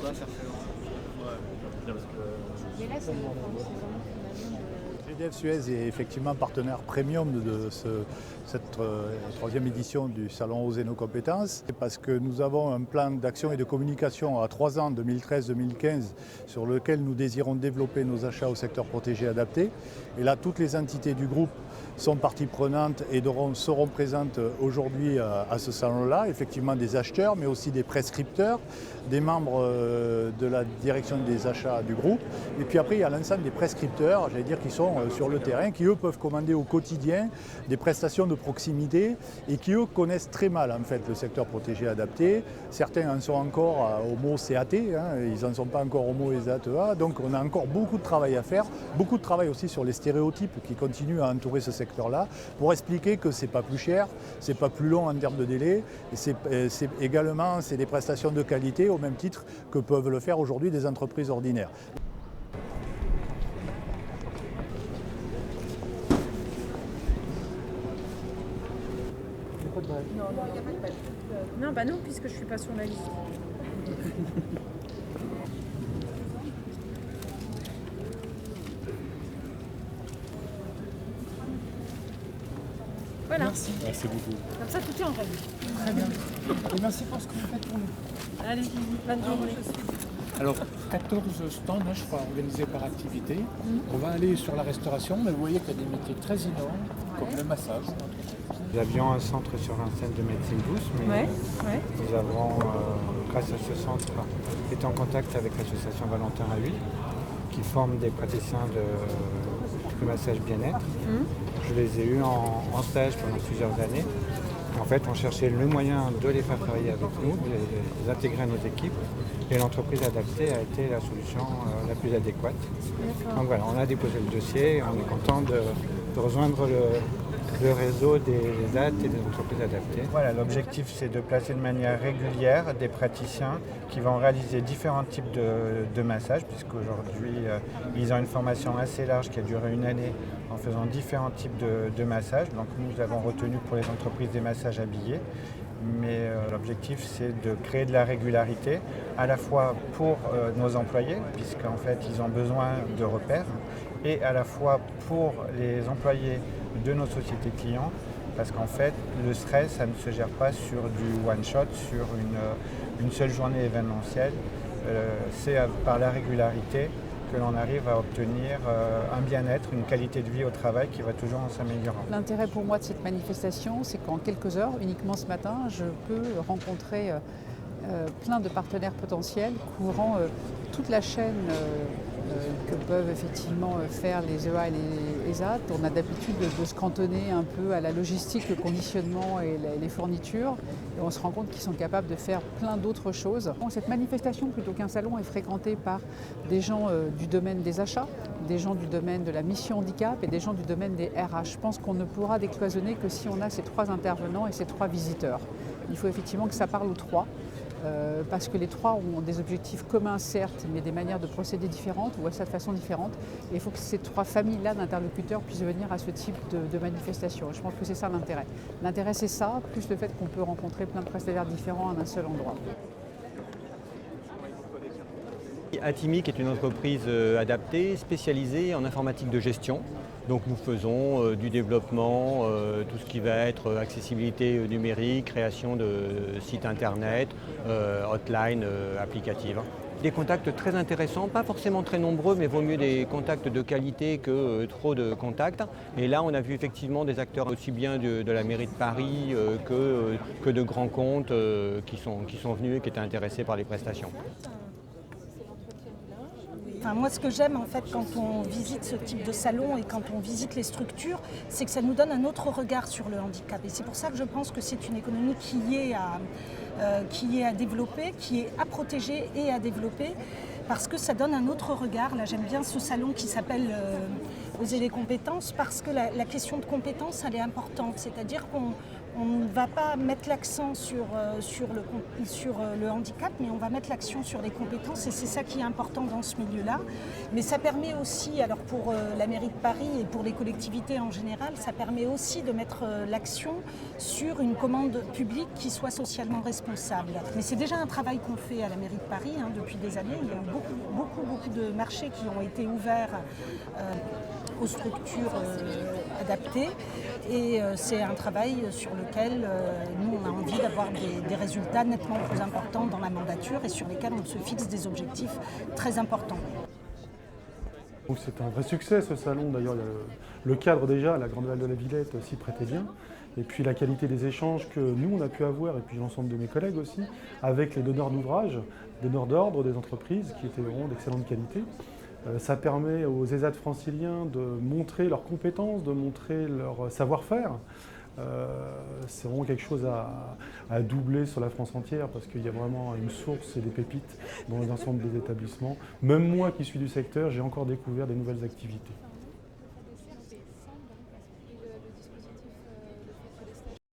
Mais là, c'est vraiment finalement GDF Suez est effectivement partenaire premium de cette troisième édition du Salon Oser nos compétences, parce que nous avons un plan d'action et de communication à 3 ans, 2013-2015, sur lequel nous désirons développer nos achats au secteur protégé adapté. Et là, toutes les entités du groupe sont parties prenantes et seront présentes aujourd'hui à ce salon-là, effectivement des acheteurs, mais aussi des prescripteurs, des membres de la direction des achats du groupe. Et puis après, il y a l'ensemble des prescripteurs, j'allais dire, qui sont sur le terrain, qui eux peuvent commander au quotidien des prestations de proximité et qui eux connaissent très mal en fait le secteur protégé adapté. Certains en sont encore au mot CAT, ils n'en sont pas encore au mot ESATEA, donc on a encore beaucoup de travail à faire, beaucoup de travail aussi sur les stéréotypes qui continuent à entourer ce secteur-là, pour expliquer que c'est pas plus cher, c'est pas plus long en termes de délai, et c'est des prestations de qualité au même titre que peuvent le faire aujourd'hui des entreprises ordinaires. Non, il n'y a pas de page. Non, bah non, puisque je ne suis pas sur la liste. Voilà. Merci. Merci beaucoup. Comme ça, tout est en règle. Très bien. Et merci pour ce que vous faites pour nous. Allez, bonne journée. Alors, 14 stands, je crois, organisés par activité. On va aller sur la restauration, mais vous voyez qu'il y a des métiers très innovants, comme le massage. Nous avions un centre sur Vincennes de médecine douce, mais nous avons, grâce à ce centre, été en contact avec l'association Valentin à Huile, qui forme des praticiens de massage bien-être. Je les ai eus en stage pendant plusieurs années. En fait, on cherchait le moyen de les faire travailler avec nous, de les intégrer à nos équipes. Et l'entreprise adaptée a été la solution la plus adéquate. Donc voilà, on a déposé le dossier et on est content de rejoindre le réseau des AT et des entreprises adaptées. Voilà, l'objectif c'est de placer de manière régulière des praticiens qui vont réaliser différents types de massages, puisqu'aujourd'hui ils ont une formation assez large qui a duré une année en faisant différents types de massages. Donc nous avons retenu pour les entreprises des massages habillés. Mais l'objectif c'est de créer de la régularité à la fois pour nos employés, puisqu'en fait ils ont besoin de repères, et à la fois pour les employés de nos sociétés clients, parce qu'en fait le stress ça ne se gère pas sur du one shot, sur une seule journée événementielle, c'est par la régularité que l'on arrive à obtenir un bien-être, une qualité de vie au travail qui va toujours en s'améliorant. L'intérêt pour moi de cette manifestation, c'est qu'en quelques heures, uniquement ce matin, je peux rencontrer plein de partenaires potentiels couvrant toute la chaîne que peuvent effectivement faire les EA et les ESAT. On a d'habitude de se cantonner un peu à la logistique, le conditionnement et les fournitures. Et on se rend compte qu'ils sont capables de faire plein d'autres choses. Cette manifestation, plutôt qu'un salon, est fréquentée par des gens du domaine des achats, des gens du domaine de la mission handicap et des gens du domaine des RH. Je pense qu'on ne pourra décloisonner que si on a ces 3 intervenants et ces 3 visiteurs. Il faut effectivement que ça parle aux 3. Parce que les 3 ont des objectifs communs certes, mais des manières de procéder différentes ou à cette façon différente. Et il faut que ces 3 familles-là d'interlocuteurs puissent venir à ce type de manifestation. Je pense que c'est ça l'intérêt. L'intérêt c'est ça, plus le fait qu'on peut rencontrer plein de prestataires différents en un seul endroit. Atimic est une entreprise adaptée, spécialisée en informatique de gestion. Donc nous faisons du développement, tout ce qui va être accessibilité numérique, création de sites internet, hotline applicative. Des contacts très intéressants, pas forcément très nombreux, mais vaut mieux des contacts de qualité que trop de contacts. Et là, on a vu effectivement des acteurs aussi bien de la mairie de Paris que de grands comptes qui sont venus et qui étaient intéressés par les prestations. Enfin, moi, ce que j'aime en fait quand on visite ce type de salon et quand on visite les structures, c'est que ça nous donne un autre regard sur le handicap. Et c'est pour ça que je pense que c'est une économie qui est à développer, qui est à protéger et à développer, parce que ça donne un autre regard. Là, j'aime bien ce salon qui s'appelle Oser les compétences, parce que la question de compétences, elle est importante. C'est-à-dire qu'on on ne va pas mettre l'accent sur le handicap, mais on va mettre l'accent sur les compétences et c'est ça qui est important dans ce milieu-là. Mais ça permet aussi, alors pour la mairie de Paris et pour les collectivités en général, ça permet aussi de mettre l'action sur une commande publique qui soit socialement responsable. Mais c'est déjà un travail qu'on fait à la mairie de Paris depuis des années. Il y a beaucoup de marchés qui ont été ouverts aux structures adaptées et c'est un travail sur lequel nous on a envie d'avoir des résultats nettement plus importants dans la mandature et sur lesquels on se fixe des objectifs très importants. Donc c'est un vrai succès ce salon, d'ailleurs le cadre déjà, la Grande Halle de la Villette s'y prêtait bien. Et puis la qualité des échanges que nous on a pu avoir, et puis l'ensemble de mes collègues aussi, avec les donneurs d'ouvrages, donneurs d'ordre des entreprises qui étaient vraiment d'excellente qualité. Ça permet aux ESAT franciliens de montrer leurs compétences, de montrer leur savoir-faire. C'est vraiment quelque chose à doubler sur la France entière parce qu'il y a vraiment une source et des pépites dans l'ensemble des établissements. Même moi qui suis du secteur, j'ai encore découvert des nouvelles activités.